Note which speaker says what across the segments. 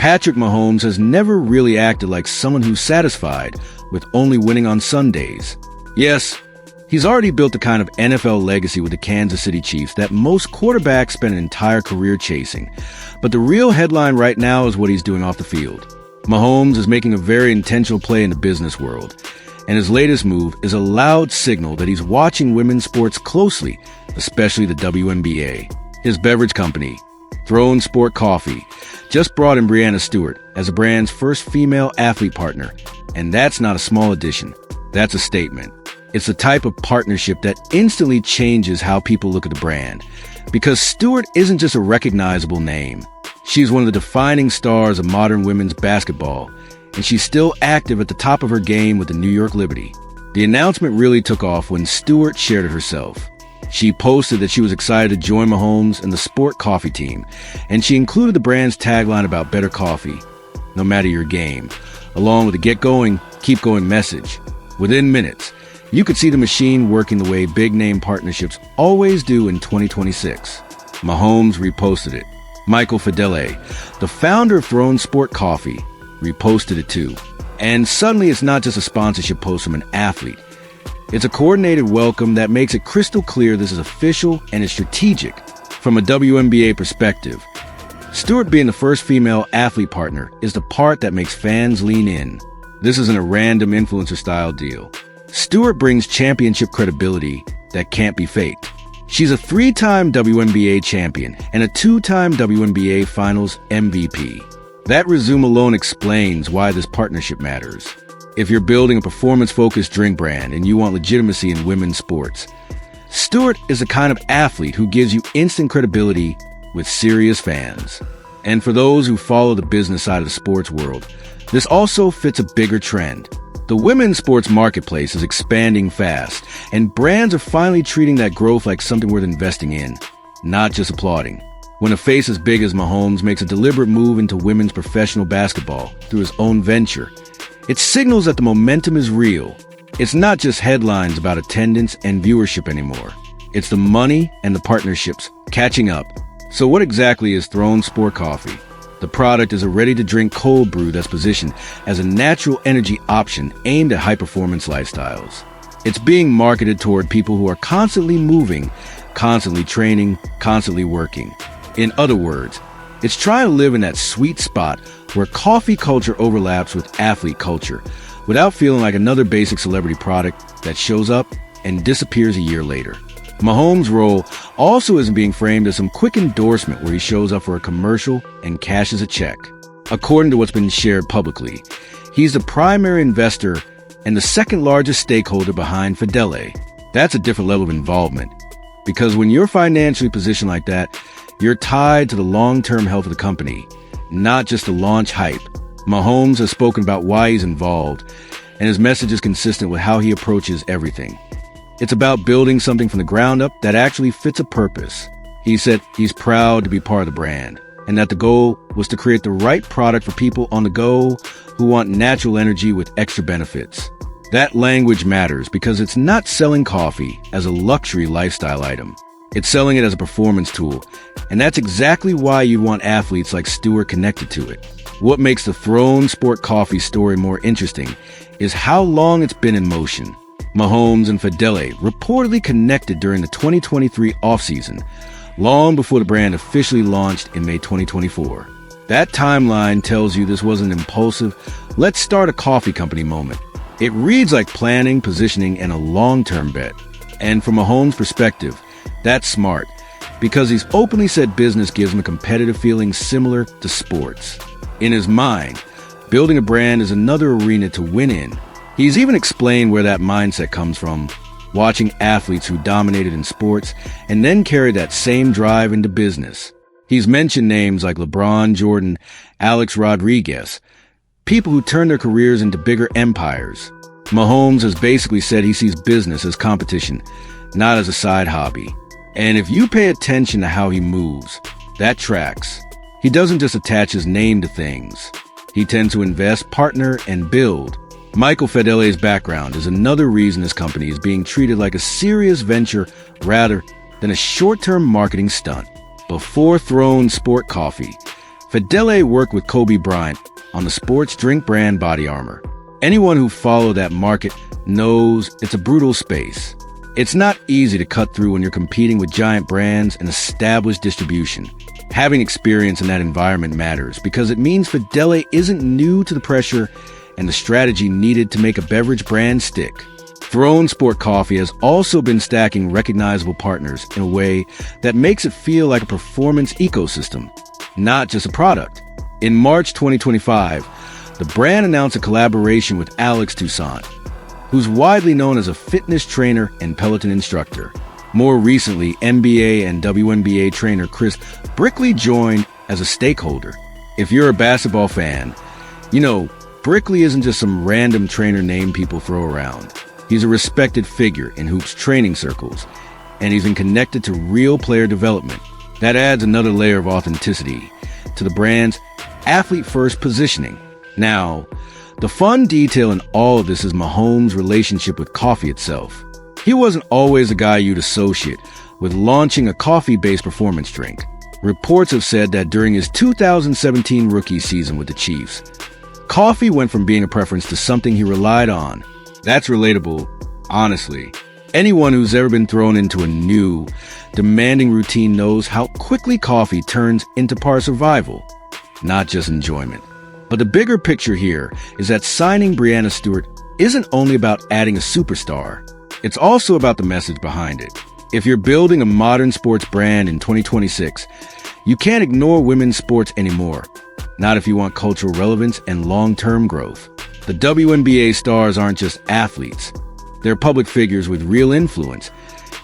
Speaker 1: Patrick Mahomes has never really acted like someone who's satisfied with only winning on Sundays. Yes, he's already built the kind of NFL legacy with the Kansas City Chiefs that most quarterbacks spend an entire career chasing. But the real headline right now is what he's doing off the field. Mahomes is making a very intentional play in the business world, and his latest move is a loud signal that he's watching women's sports closely, especially the WNBA. His beverage company, Throne Sport Coffee, just brought in Breanna Stewart as the brand's first female athlete partner, and that's not a small addition. That's a statement. It's the type of partnership that instantly changes how people look at the brand, because Stewart isn't just a recognizable name. She's one of the defining stars of modern women's basketball, and she's still active at the top of her game with the New York Liberty. The announcement really took off when Stewart shared it herself. She posted that she was excited to join Mahomes and the Sport Coffee team, and she included the brand's tagline about better coffee, no matter your game, along with the get going, keep going message. Within minutes, you could see the machine working the way big-name partnerships always do in 2026. Mahomes reposted it. Michael Fedele, the founder of Throne Sport Coffee, reposted it too. And suddenly it's not just a sponsorship post from an athlete. It's a coordinated welcome that makes it crystal clear this is official and is strategic from a WNBA perspective. Stewart being the first female athlete partner is the part that makes fans lean in. This isn't a random influencer-style deal. Stewart brings championship credibility that can't be faked. She's a 3-time WNBA champion and a 2-time WNBA Finals MVP. That resume alone explains why this partnership matters. If you're building a performance-focused drink brand and you want legitimacy in women's sports, Stewart is the kind of athlete who gives you instant credibility with serious fans. And for those who follow the business side of the sports world, this also fits a bigger trend. The women's sports marketplace is expanding fast, and brands are finally treating that growth like something worth investing in, not just applauding. When a face as big as Mahomes makes a deliberate move into women's professional basketball through his own venture, it signals that the momentum is real. It's not just headlines about attendance and viewership anymore. It's the money and the partnerships catching up. So what exactly is Throne Sport Coffee? The product is a ready-to-drink cold brew that's positioned as a natural energy option aimed at high-performance lifestyles. It's being marketed toward people who are constantly moving, constantly training, constantly working. In other words, it's trying to live in that sweet spot where coffee culture overlaps with athlete culture without feeling like another basic celebrity product that shows up and disappears a year later. Mahomes' role also isn't being framed as some quick endorsement where he shows up for a commercial and cashes a check. According to what's been shared publicly, he's the primary investor and the second largest stakeholder behind Fedele. That's a different level of involvement, because when you're financially positioned like that, you're tied to the long-term health of the company, not just the launch hype. Mahomes has spoken about why he's involved, and his message is consistent with how he approaches everything. It's about building something from the ground up that actually fits a purpose. He said he's proud to be part of the brand, and that the goal was to create the right product for people on the go who want natural energy with extra benefits. That language matters because it's not selling coffee as a luxury lifestyle item. It's selling it as a performance tool, and that's exactly why you want athletes like Stewart connected to it. What makes the Throne Sport Coffee story more interesting is how long it's been in motion. Mahomes and Fedele reportedly connected during the 2023 offseason, long before the brand officially launched in May 2024. That timeline tells you this wasn't an impulsive, let's start a coffee company moment. It reads like planning, positioning, and a long-term bet. And from Mahomes' perspective, that's smart, because he's openly said business gives him a competitive feeling similar to sports. In his mind, building a brand is another arena to win in. He's even explained where that mindset comes from, watching athletes who dominated in sports and then carried that same drive into business. He's mentioned names like LeBron, Jordan, Alex Rodriguez, people who turned their careers into bigger empires. Mahomes has basically said he sees business as competition, not as a side hobby. And if you pay attention to how he moves, that tracks. He doesn't just attach his name to things. He tends to invest, partner, and build. Michael Fedele's background is another reason this company is being treated like a serious venture rather than a short-term marketing stunt. Before Throne Sport Coffee, Fidele worked with Kobe Bryant on the sports drink brand Body Armor. Anyone who followed that market knows it's a brutal space. It's not easy to cut through when you're competing with giant brands and established distribution. Having experience in that environment matters because it means Fidele isn't new to the pressure and the strategy needed to make a beverage brand stick. Throne Sport Coffee has also been stacking recognizable partners in a way that makes it feel like a performance ecosystem, not just a product. In March 2025, the brand announced a collaboration with Alex Toussaint, who's widely known as a fitness trainer and Peloton instructor. More recently, NBA and WNBA trainer Chris Brickley joined as a stakeholder. If you're a basketball fan, you know Brickley isn't just some random trainer name people throw around. He's a respected figure in hoops training circles, and he's been connected to real player development. That adds another layer of authenticity to the brand's athlete-first positioning. Now, the fun detail in all of this is Mahomes' relationship with coffee itself. He wasn't always a guy you'd associate with launching a coffee-based performance drink. Reports have said that during his 2017 rookie season with the Chiefs, coffee went from being a preference to something he relied on. That's relatable, honestly. Anyone who's ever been thrown into a new, demanding routine knows how quickly coffee turns into part of survival, not just enjoyment. But the bigger picture here is that signing Breanna Stewart isn't only about adding a superstar. It's also about the message behind it. If you're building a modern sports brand in 2026, you can't ignore women's sports anymore. Not if you want cultural relevance and long-term growth. The WNBA stars aren't just athletes. They're public figures with real influence.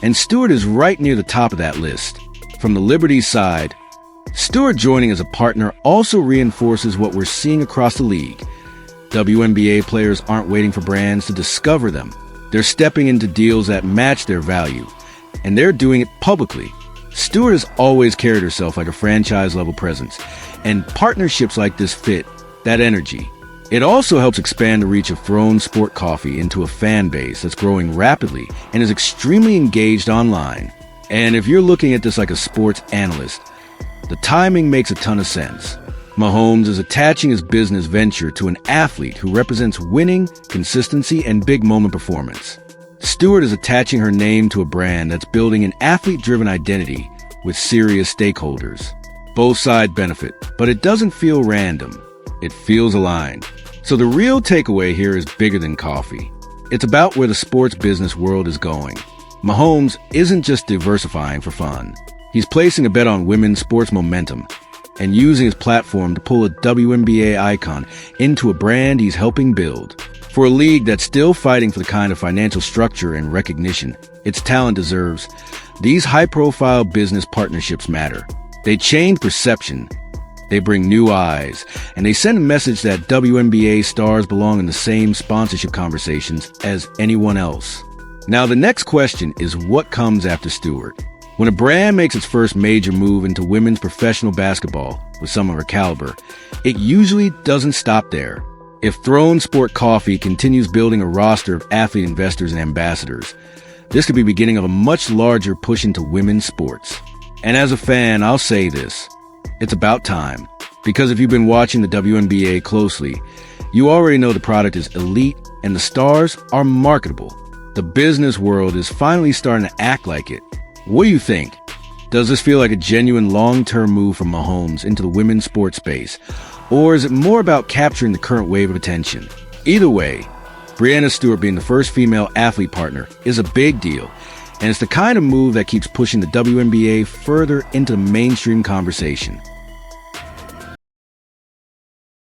Speaker 1: And Stewart is right near the top of that list. From the Liberties side, Stewart joining as a partner also reinforces what we're seeing across the league. WNBA players aren't waiting for brands to discover them. They're stepping into deals that match their value, and they're doing it publicly. Stewart has always carried herself like a franchise-level presence, and partnerships like this fit that energy. It also helps expand the reach of Throne Sport Coffee into a fan base that's growing rapidly and is extremely engaged online. And if you're looking at this like a sports analyst, the timing makes a ton of sense. Mahomes is attaching his business venture to an athlete who represents winning, consistency, and big moment performance. Stewart is attaching her name to a brand that's building an athlete-driven identity with serious stakeholders. Both sides benefit, but it doesn't feel random. It feels aligned. So the real takeaway here is bigger than coffee. It's about where the sports business world is going. Mahomes isn't just diversifying for fun. He's placing a bet on women's sports momentum and using his platform to pull a WNBA icon into a brand he's helping build. For a league that's still fighting for the kind of financial structure and recognition its talent deserves, these high-profile business partnerships matter. They change perception, they bring new eyes, and they send a message that WNBA stars belong in the same sponsorship conversations as anyone else. Now, the next question is what comes after Stewart? When a brand makes its first major move into women's professional basketball with some of her caliber, it usually doesn't stop there. If Throne Sport Coffee continues building a roster of athlete investors and ambassadors, this could be the beginning of a much larger push into women's sports. And as a fan, I'll say this. It's about time. Because if you've been watching the WNBA closely, you already know the product is elite and the stars are marketable. The business world is finally starting to act like it. What do you think? Does this feel like a genuine long-term move from Mahomes into the women's sports space? Or is it more about capturing the current wave of attention? Either way, Breanna Stewart being the first female athlete partner is a big deal, and it's the kind of move that keeps pushing the WNBA further into the mainstream conversation.